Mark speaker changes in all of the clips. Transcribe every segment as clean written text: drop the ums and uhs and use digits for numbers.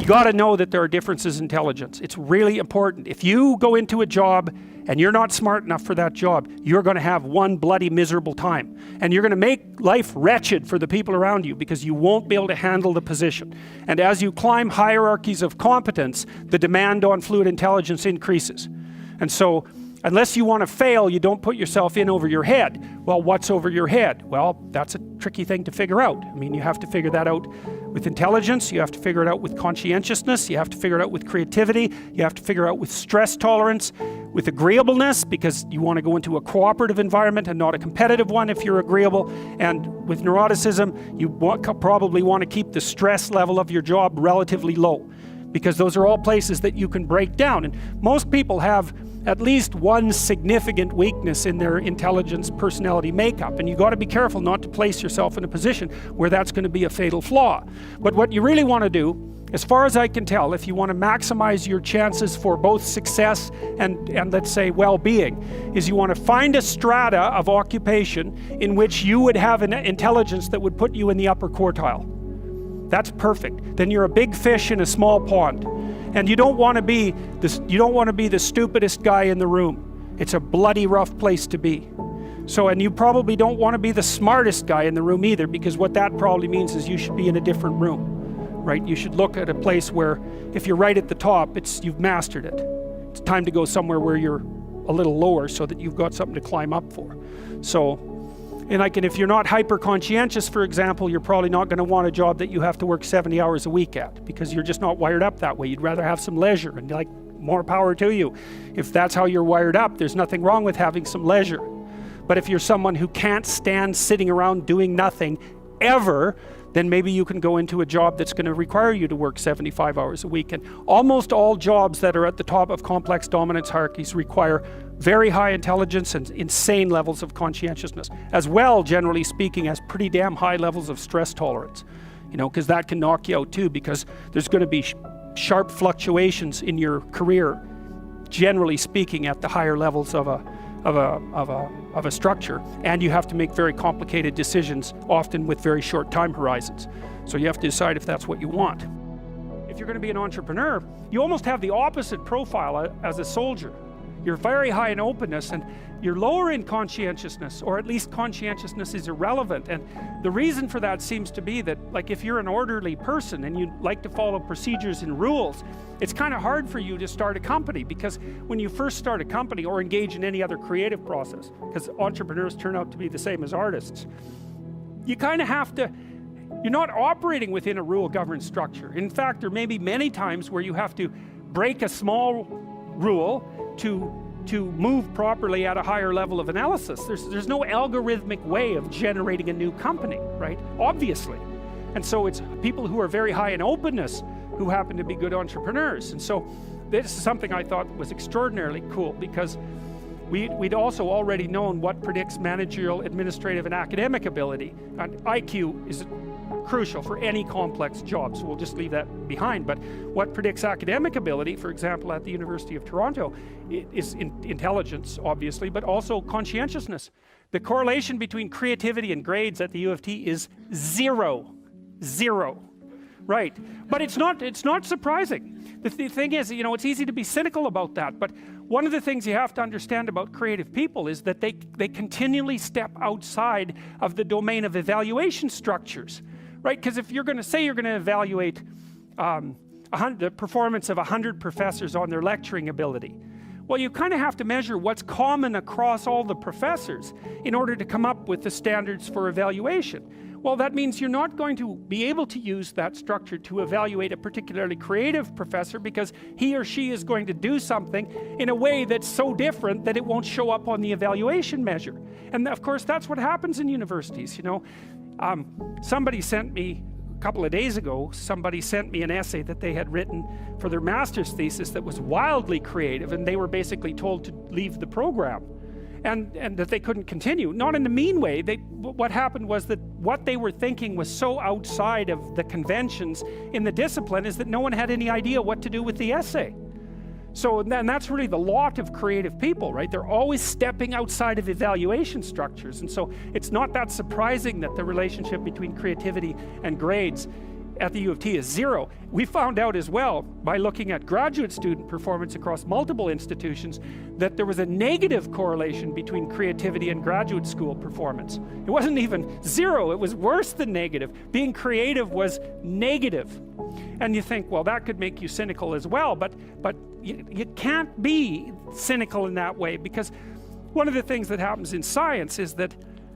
Speaker 1: got to know that there are differences in intelligence. It's really important. If you go into a job and you're not smart enough for that job, you're going to have one bloody miserable time. And you're going to make life wretched for the people around you because you won't be able to handle the position. And as you climb hierarchies of competence, the demand on fluid intelligence increases. And so, unless you want to fail, you don't put yourself in over your head. Well, what's over your head? Well, that's a tricky thing to figure out. I mean, you have to figure that out with intelligence, you have to figure it out with conscientiousness, you have to figure it out with creativity, you have to figure it out with stress tolerance, with agreeableness, because you want to go into a cooperative environment and not a competitive one if you're agreeable, and with neuroticism, you probably want to keep the stress level of your job relatively low, because those are all places that you can break down. And most people have at least one significant weakness in their intelligence personality makeup, and you got to be careful not to place yourself in a position where that's going to be a fatal flaw. But what you really want to do, as far as I can tell, if you want to maximize your chances for both success and let's say well-being, is you want to find a strata of occupation in which you would have an intelligence that would put you in the upper quartile. That's perfect. Then you're a big fish in a small pond. And you don't want to be the stupidest guy in the room. It's a bloody rough place to be. So, and you probably don't want to be the smartest guy in the room either, because what that probably means is you should be in a different room, right? You should look at a place where if you're right at the top, you've mastered it. It's time to go somewhere where you're a little lower so that you've got something to climb up for. So, and if you're not hyper-conscientious, for example, you're probably not going to want a job that you have to work 70 hours a week at, because you're just not wired up that way. You'd rather have some leisure, and more power to you. If that's how you're wired up, there's nothing wrong with having some leisure. But if you're someone who can't stand sitting around doing nothing ever, then maybe you can go into a job that's going to require you to work 75 hours a week. And almost all jobs that are at the top of complex dominance hierarchies require very high intelligence and insane levels of conscientiousness, as well, generally speaking, as pretty damn high levels of stress tolerance. Because that can knock you out too, because there's going to be sharp fluctuations in your career, generally speaking, at the higher levels of a structure, and you have to make very complicated decisions, often with very short time horizons. So you have to decide if that's what you want. If you're going to be an entrepreneur, you almost have the opposite profile as a soldier. You're very high in openness and you're lower in conscientiousness, or at least conscientiousness is irrelevant. And the reason for that seems to be that, if you're an orderly person and you like to follow procedures and rules, it's kind of hard for you to start a company, because when you first start a company or engage in any other creative process, because entrepreneurs turn out to be the same as artists, you kind of have to, you're not operating within a rule-governed structure. In fact, there may be many times where you have to break a small rule to move properly at a higher level of analysis. There's no algorithmic way of generating a new company, right? Obviously. And so it's people who are very high in openness who happen to be good entrepreneurs. And so this is something I thought was extraordinarily cool, because we'd also already known what predicts managerial, administrative, and academic ability. And IQ is crucial for any complex job, so we'll just leave that behind. But what predicts academic ability, for example, at the University of Toronto, is intelligence, obviously, but also conscientiousness. The correlation between creativity and grades at the U of T is zero. Right. But it's not surprising. The thing is, it's easy to be cynical about that, but one of the things you have to understand about creative people is that they continually step outside of the domain of evaluation structures. Right? Because if you're going to say you're going to evaluate the performance of 100 professors on their lecturing ability, well, you kind of have to measure what's common across all the professors in order to come up with the standards for evaluation. Well, that means you're not going to be able to use that structure to evaluate a particularly creative professor, because he or she is going to do something in a way that's so different that it won't show up on the evaluation measure. And of course, that's what happens in universities. Somebody sent me a couple of days ago, somebody sent me an essay that they had written for their master's thesis that was wildly creative, and they were basically told to leave the program and that they couldn't continue. Not in a mean way. What happened was that what they were thinking was so outside of the conventions in the discipline is that no one had any idea what to do with the essay. So, and that's really the lot of creative people, right? They're always stepping outside of evaluation structures. And so it's not that surprising that the relationship between creativity and grades at the U of T is 0. We found out as well by looking at graduate student performance across multiple institutions that there was a negative correlation between creativity and graduate school performance. It wasn't even 0, it was worse than negative. Being creative was negative. And you think, well, that could make you cynical as well, but you can't be cynical in that way, because one of the things that happens in science is that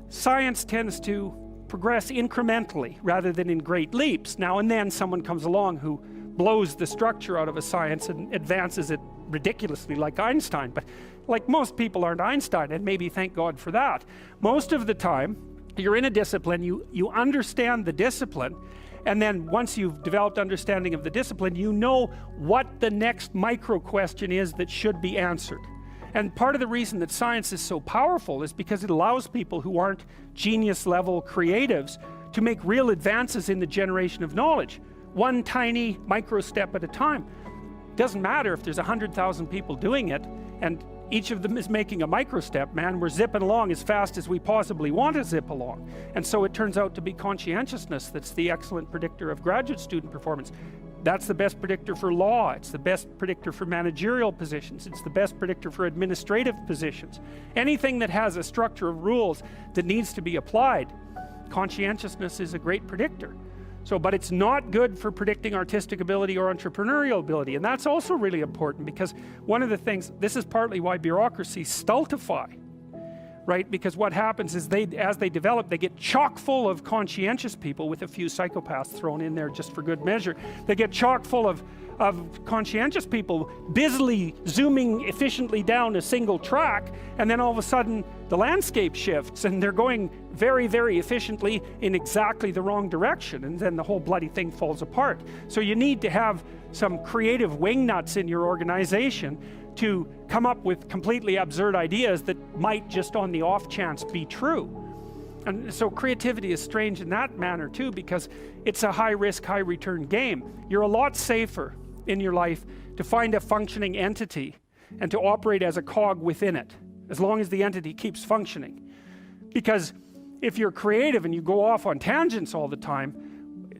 Speaker 1: science tends to progress incrementally rather than in great leaps. Now and then someone comes along who blows the structure out of a science and advances it ridiculously, like Einstein, but like most people aren't Einstein, and maybe thank God for that. Most of the time you're in a discipline, you understand the discipline, and then once you've developed understanding of the discipline, you know what the next micro question is that should be answered. And part of the reason that science is so powerful is because it allows people who aren't genius level creatives to make real advances in the generation of knowledge, one tiny micro step at a time. Doesn't matter if there's 100,000 people doing it and each of them is making a micro step, man, we're zipping along as fast as we possibly want to zip along. And so it turns out to be conscientiousness that's the excellent predictor of graduate student performance. That's the best predictor for law, it's the best predictor for managerial positions, it's the best predictor for administrative positions. Anything that has a structure of rules that needs to be applied, conscientiousness is a great predictor. So, but it's not good for predicting artistic ability or entrepreneurial ability, and that's also really important, because one of the things, this is partly why bureaucracies stultify, right? Because what happens is as they develop, they get chock full of conscientious people, with a few psychopaths thrown in there just for good measure. They get chock full of conscientious people busily zooming efficiently down a single track, and then all of a sudden the landscape shifts and they're going very, very efficiently in exactly the wrong direction, and then the whole bloody thing falls apart. So you need to have some creative wingnuts in your organization to come up with completely absurd ideas that might just on the off chance be true. And so creativity is strange in that manner too, because it's a high risk, high return game. You're a lot safer in your life to find a functioning entity and to operate as a cog within it, as long as the entity keeps functioning. Because if you're creative and you go off on tangents all the time,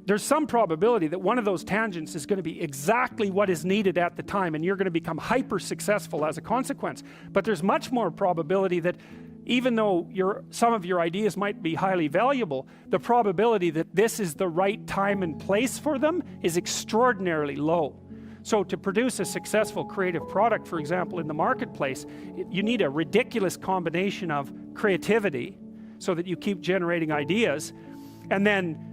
Speaker 1: there's some probability that one of those tangents is going to be exactly what is needed at the time, and you're going to become hyper successful as a consequence. But there's much more probability that even though some of your ideas might be highly valuable, the probability that this is the right time and place for them is extraordinarily low. So to produce a successful creative product, for example, in the marketplace, you need a ridiculous combination of creativity so that you keep generating ideas, and then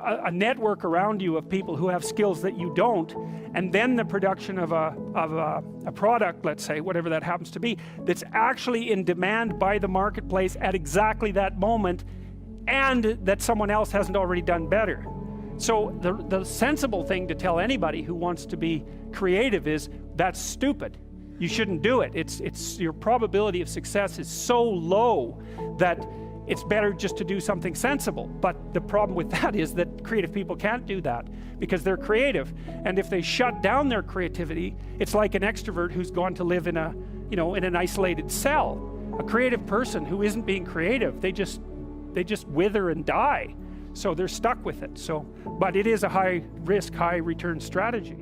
Speaker 1: a network around you of people who have skills that you don't, and then the production of a product, let's say, whatever that happens to be, that's actually in demand by the marketplace at exactly that moment, and that someone else hasn't already done better. So the sensible thing to tell anybody who wants to be creative is, that's stupid. You shouldn't do it. It's your probability of success is so low that it's better just to do something sensible. But the problem with that is that creative people can't do that because they're creative. And if they shut down their creativity, it's like an extrovert who's gone to live in an isolated cell. A creative person who isn't being creative, they just wither and die. So they're stuck with it. But it is a high risk, high return strategy.